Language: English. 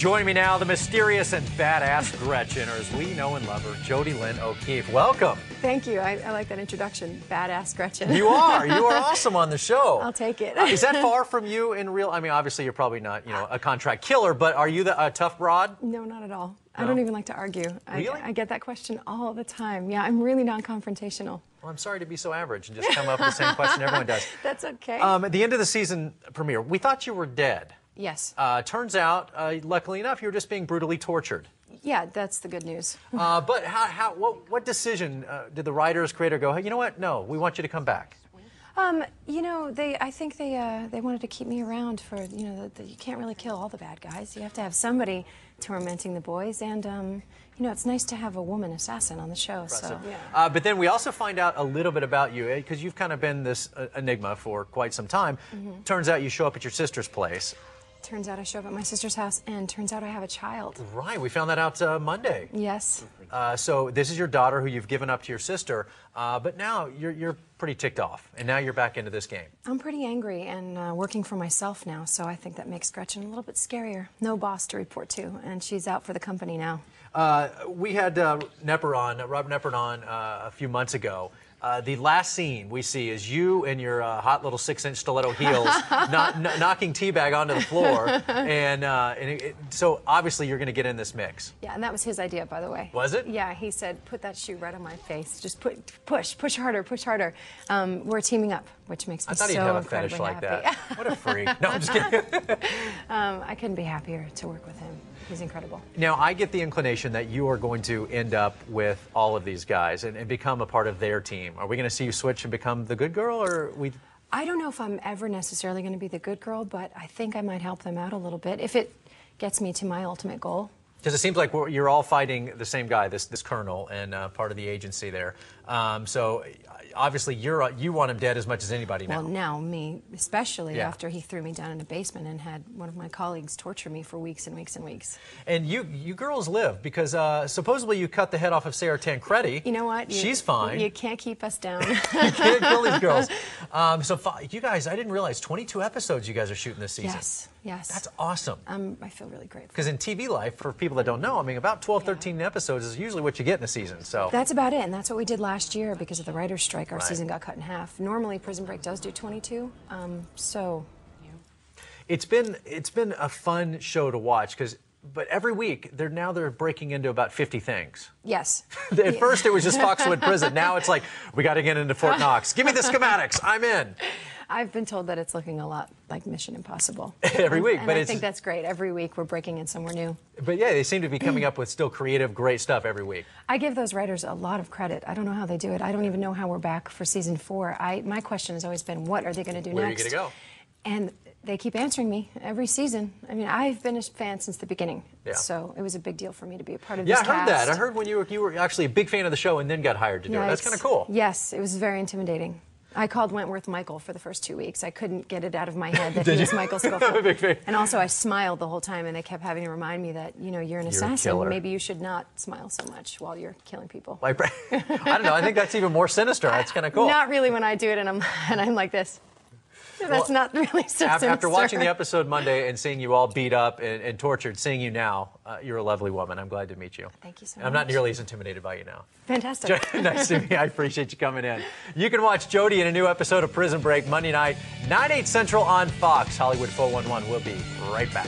Joining me now, the mysterious and badass Gretchen, or as we know and love her, Jodi Lyn O'Keefe. Welcome. Thank you. I like that introduction. Badass Gretchen. You are. You are awesome on the show. I'll take it. Is that far from you in real? I mean, obviously you're probably not, a contract killer, but are you a tough broad? No, not at all. No? I don't even like to argue. Really? I get that question all the time. Yeah, I'm really non-confrontational. Well, I'm sorry to be so average and just come up with the same question everyone does. That's okay. At the end of the season premiere, we thought you were dead. Yes. Turns out, luckily enough, you were just being brutally tortured. Yeah, that's the good news. But what decision did the writers, creator go, hey, you know what? No, we want you to come back. I think they wanted to keep me around for, you can't really kill all the bad guys. You have to have somebody tormenting the boys, and it's nice to have a woman assassin on the show. Impressive. So, yeah. But then we also find out a little bit about you, because you've kind of been this enigma for quite some time. Mm-hmm. Turns out you show up at your sister's place. Turns out I show up at my sister's house, and turns out I have a child. Right, we found that out Monday. Yes. So this is your daughter who you've given up to your sister, but now you're pretty ticked off, and now you're back into this game. I'm pretty angry and working for myself now, so I think that makes Gretchen a little bit scarier. No boss to report to, and she's out for the company now. We had Rob Neppert on a few months ago. The last scene we see is you and your hot little 6-inch stiletto heels knocking Teabag onto the floor, so obviously you're going to get in this mix. Yeah, and that was his idea, by the way. Was it? Yeah, he said, put that shoe right on my face. Just push harder, push harder. We're teaming up, which makes me so incredibly happy. I thought he'd have a fetish like that. What a freak. No, I'm just kidding. I couldn't be happier to work with him. He's incredible. Now, I get the inclination that you are going to end up with all of these guys and become a part of their team. Are we going to see you switch and become the good girl, or we? I don't know if I'm ever necessarily going to be the good girl, but I think I might help them out a little bit if it gets me to my ultimate goal. Because it seems like you're all fighting the same guy, this colonel, and part of the agency there. So obviously you want him dead as much as anybody now. Well, now me, especially after he threw me down in a basement and had one of my colleagues torture me for weeks and weeks and weeks. And you girls live, because supposedly you cut the head off of Sarah Tancredi. You know what? She's fine. You can't keep us down. You can't kill these girls. You guys, I didn't realize 22 episodes you guys are shooting this season. Yes. That's awesome. I feel really grateful. Because in TV life, for people that don't know, I mean, about 12, 13 episodes is usually what you get in a season. So that's about it, and that's what we did last year because of the writer's strike. Our season got cut in half. Normally, Prison Break does do 22. It's been a fun show to watch, but every week they're breaking into about 50 things. Yes. At first it was just Foxwood Prison. Now it's like, we got to get into Fort Knox. Give me the schematics. I'm in. I've been told that it's looking a lot like Mission Impossible. Every week. I think that's great. Every week we're breaking in somewhere new. But yeah, they seem to be coming up with still creative, great stuff every week. I give those writers a lot of credit. I don't know how they do it. I don't even know how we're back for season 4. My question has always been, what are they going to do next? Where are you going to go? And they keep answering me every season. I mean, I've been a fan since the beginning. Yeah. So it was a big deal for me to be a part of this cast. Yeah, I heard that. I heard when you were actually a big fan of the show and then got hired to do it. That's kind of cool. Yes, it was very intimidating. I called Wentworth Michael for the first 2 weeks. I couldn't get it out of my head that he was Michael Scofield. Big fan. And also I smiled the whole time, and they kept having to remind me that, you're an assassin. Maybe you should not smile so much while you're killing people. I don't know. I think that's even more sinister. That's kind of cool. Not really when I do it and I'm like this. That's not really so sinister. After watching the episode Monday and seeing you all beat up and tortured, seeing you now, you're a lovely woman. I'm glad to meet you. Thank you so much. I'm not nearly as intimidated by you now. Fantastic. Nice to meet you. I appreciate you coming in. You can watch Jodi in a new episode of Prison Break Monday night, 9, 8 Central on Fox. Hollywood 411. We'll be right back.